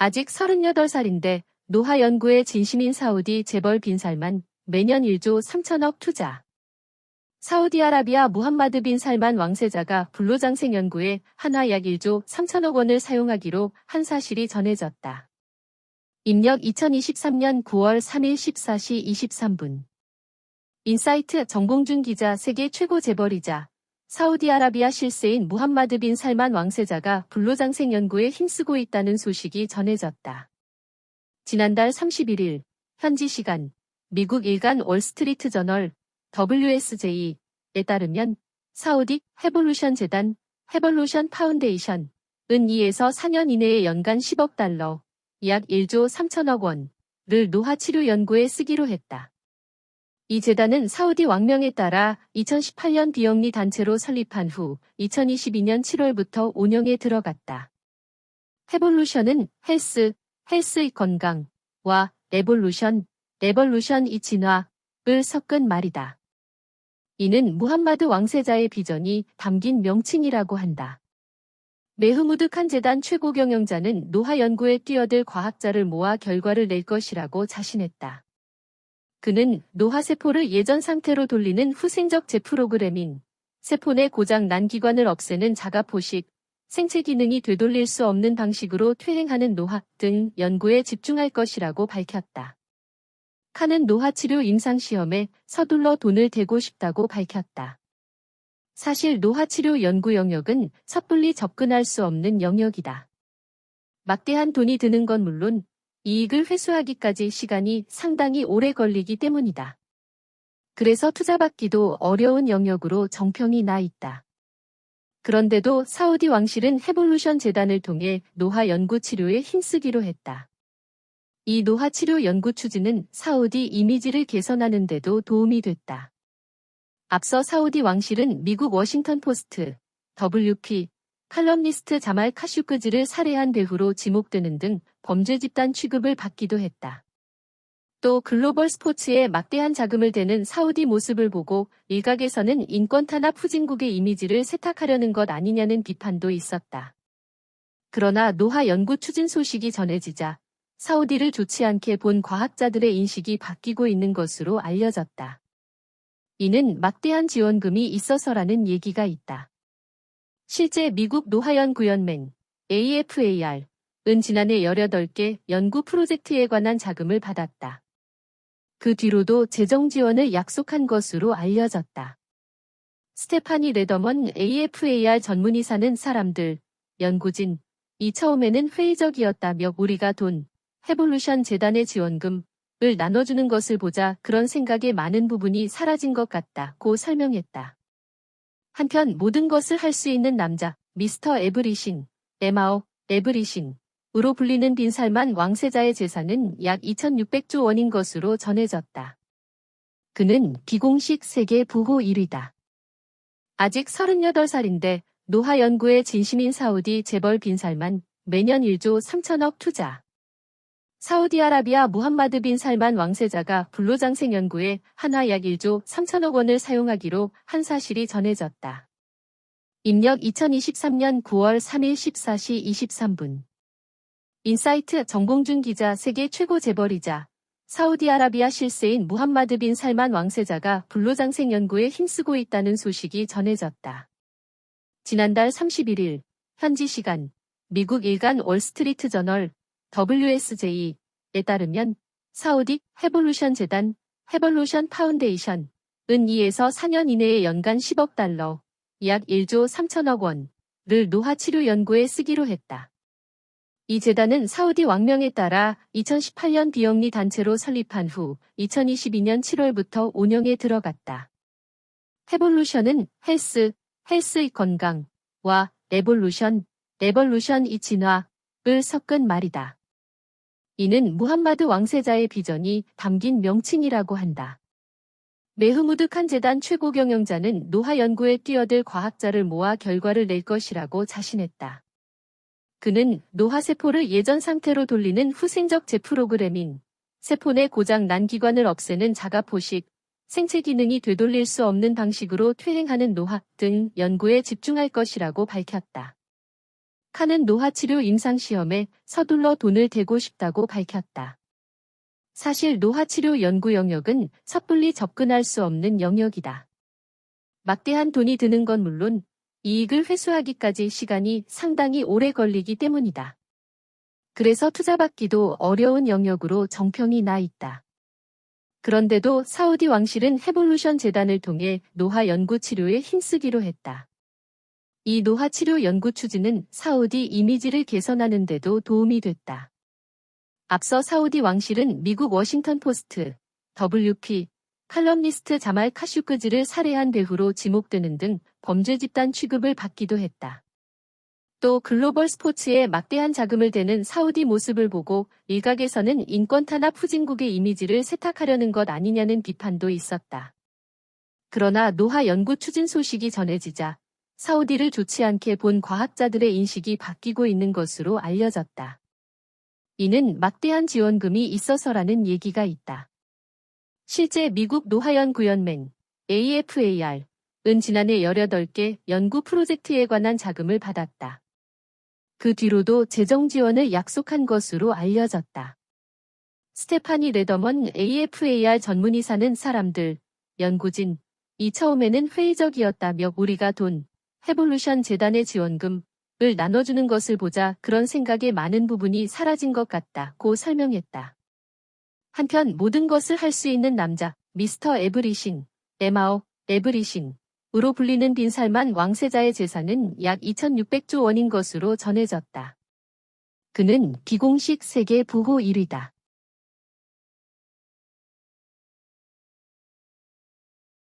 아직 38살인데 노화 연구에 진심인 사우디 재벌 빈 살만 매년 1조 3천억 투자. 사우디아라비아 무함마드 빈 살만 왕세자가 불로장생 연구에 한화 약 1조 3천억 원을 사용하기로 한 사실이 전해졌다. 입력 2023년 9월 3일 14시 23분. 인사이트 정봉준 기자. 세계 최고 재벌이자 사우디아라비아 실세인 무함마드 빈 살만 왕세자가 불로장생 연구에 힘쓰고 있다는 소식이 전해졌다. 지난달 31일 현지 시간 미국 일간 월스트리트 저널 WSJ에 따르면 사우디 해볼루션 재단 해볼루션 파운데이션은 2에서 4년 이내에 연간 10억 달러, 약 1조 3천억 원을 노화 치료 연구에 쓰기로 했다. 이 재단은 사우디 왕명에 따라 2018년 비영리 단체로 설립한 후 2022년 7월부터 운영에 들어갔다. 해볼루션은 헬스의 건강과 레볼루션이 진화를 섞은 말이다. 이는 무함마드 왕세자의 비전이 담긴 명칭이라고 한다. 메흐무드 칸 재단 최고 경영자는 노화 연구에 뛰어들 과학자를 모아 결과를 낼 것이라고 자신했다. 그는 노화 세포를 예전 상태로 돌리는 후생적 재프로그래밍, 세포 내 고장 난 기관을 없애는 자가포식, 생체 기능이 되돌릴 수 없는 방식으로 퇴행하는 노화 등 연구에 집중할 것이라고 밝혔다. 칸은 노화치료 임상시험에 서둘러 돈을 대고 싶다고 밝혔다. 사실 노화치료 연구 영역은 섣불리 접근할 수 없는 영역이다. 막대한 돈이 드는 건 물론 이익을 회수하기까지 시간이 상당히 오래 걸리기 때문이다. 그래서 투자받기도 어려운 영역으로 정평이 나 있다. 그런데도 사우디 왕실은 해볼루션 재단을 통해 노화 연구 치료에 힘쓰기로 했다. 이 노화 치료 연구 추진은 사우디 이미지를 개선하는 데도 도움이 됐다. 앞서 사우디 왕실은 미국 워싱턴 포스트, WP, 칼럼니스트 자말 카슈크지를 살해한 배후로 지목되는 등 범죄 집단 취급을 받기도 했다. 또 글로벌 스포츠에 막대한 자금을 대는 사우디 모습을 보고 일각에서는 인권 탄압 후진국의 이미지를 세탁하려는 것 아니냐는 비판도 있었다. 그러나 노화 연구 추진 소식이 전해지자 사우디를 좋지 않게 본 과학자들의 인식이 바뀌고 있는 것으로 알려졌다. 이는 막대한 지원금이 있어서라는 얘기가 있다. 실제 미국 노화연구연맹 AFAR은 지난해 18개 연구 프로젝트에 관한 자금을 받았다. 그 뒤로도 재정 지원을 약속한 것으로 알려졌다. 스테파니 레더먼 AFAR 전문의사는 사람들, 연구진이 처음에는 회의적이었다며 우리가 해볼루션 재단의 지원금을 나눠주는 것을 보자 그런 생각의 많은 부분이 사라진 것 같다고 설명했다. 한편 모든 것을 할 수 있는 남자, 미스터 에브리싱, 에브리싱으로 불리는 빈 살만 왕세자의 재산은 약 2,600조 원인 것으로 전해졌다. 그는 비공식 세계 부호 1위다. 아직 38살인데 노화 연구에 진심인 사우디 재벌 빈 살만 매년 1조 3천억 투자. 사우디아라비아 무함마드 빈 살만 왕세자가 불로장생 연구에 한화 약 1조 3천억 원을 사용하기로 한 사실이 전해졌다. 입력 2023년 9월 3일 14시 23분. 인사이트 정봉준 기자. 세계 최고 재벌이자 사우디아라비아 실세인 무함마드 빈 살만 왕세자가 불로장생 연구에 힘쓰고 있다는 소식이 전해졌다. 지난달 31일 현지 시간 미국 일간 월스트리트 저널 WSJ에 따르면 사우디 해볼루션 재단 해볼루션 파운데이션은 2에서 4년 이내에 연간 10억 달러, 약 1조 3천억 원을 노화 치료 연구에 쓰기로 했다. 이 재단은 사우디 왕명에 따라 2018년 비영리 단체로 설립한 후 2022년 7월부터 운영에 들어갔다. 해볼루션은 헬스의 건강과 레볼루션이 진화를 섞은 말이다. 이는 무함마드 왕세자의 비전이 담긴 명칭이라고 한다. 메흐무드 칸 재단 최고 경영자는 노화 연구에 뛰어들 과학자를 모아 결과를 낼 것이라고 자신했다. 그는 노화 세포를 예전 상태로 돌리는 후생적 재프로그래밍, 세포 내 고장 난 기관을 없애는 자가포식, 생체 기능이 되돌릴 수 없는 방식으로 퇴행하는 노화 등 연구에 집중할 것이라고 밝혔다. 칸은 노화치료 임상시험에 서둘러 돈을 대고 싶다고 밝혔다. 사실 노화치료 연구 영역은 섣불리 접근할 수 없는 영역이다. 막대한 돈이 드는 건 물론 이익을 회수하기까지 시간이 상당히 오래 걸리기 때문이다. 그래서 투자받기도 어려운 영역으로 정평이 나 있다. 그런데도 사우디 왕실은 해볼루션 재단을 통해 노화 연구 치료에 힘쓰기로 했다. 이 노화 치료 연구 추진은 사우디 이미지를 개선하는 데도 도움이 됐다. 앞서 사우디 왕실은 미국 워싱턴 포스트, WP, 칼럼니스트 자말 카슈크지를 살해한 배후로 지목되는 등 범죄 집단 취급을 받기도 했다. 또 글로벌 스포츠에 막대한 자금을 대는 사우디 모습을 보고 일각에서는 인권 탄압 후진국의 이미지를 세탁하려는 것 아니냐는 비판도 있었다. 그러나 노화 연구 추진 소식이 전해지자 사우디를 좋지 않게 본 과학자들의 인식이 바뀌고 있는 것으로 알려졌다. 이는 막대한 지원금이 있어서라는 얘기가 있다. 실제 미국 노화연구연맹 AFAR은 지난해 18개 연구 프로젝트에 관한 자금을 받았다. 그 뒤로도 재정 지원을 약속한 것으로 알려졌다. 스테파니 레더먼 AFAR 전문의사는 사람들, 연구진이 처음에는 회의적이었다며 우리가 돈, 해볼루션 재단의 지원금을 나눠주는 것을 보자 그런 생각에 많은 부분이 사라진 것 같다고 설명했다. 한편 모든 것을 할 수 있는 남자, 미스터 에브리싱, 에마어, 에브리싱, 으로 불리는 빈 살만 왕세자의 재산은 약 2600조 원인 것으로 전해졌다. 그는 비공식 세계 부호 1위다.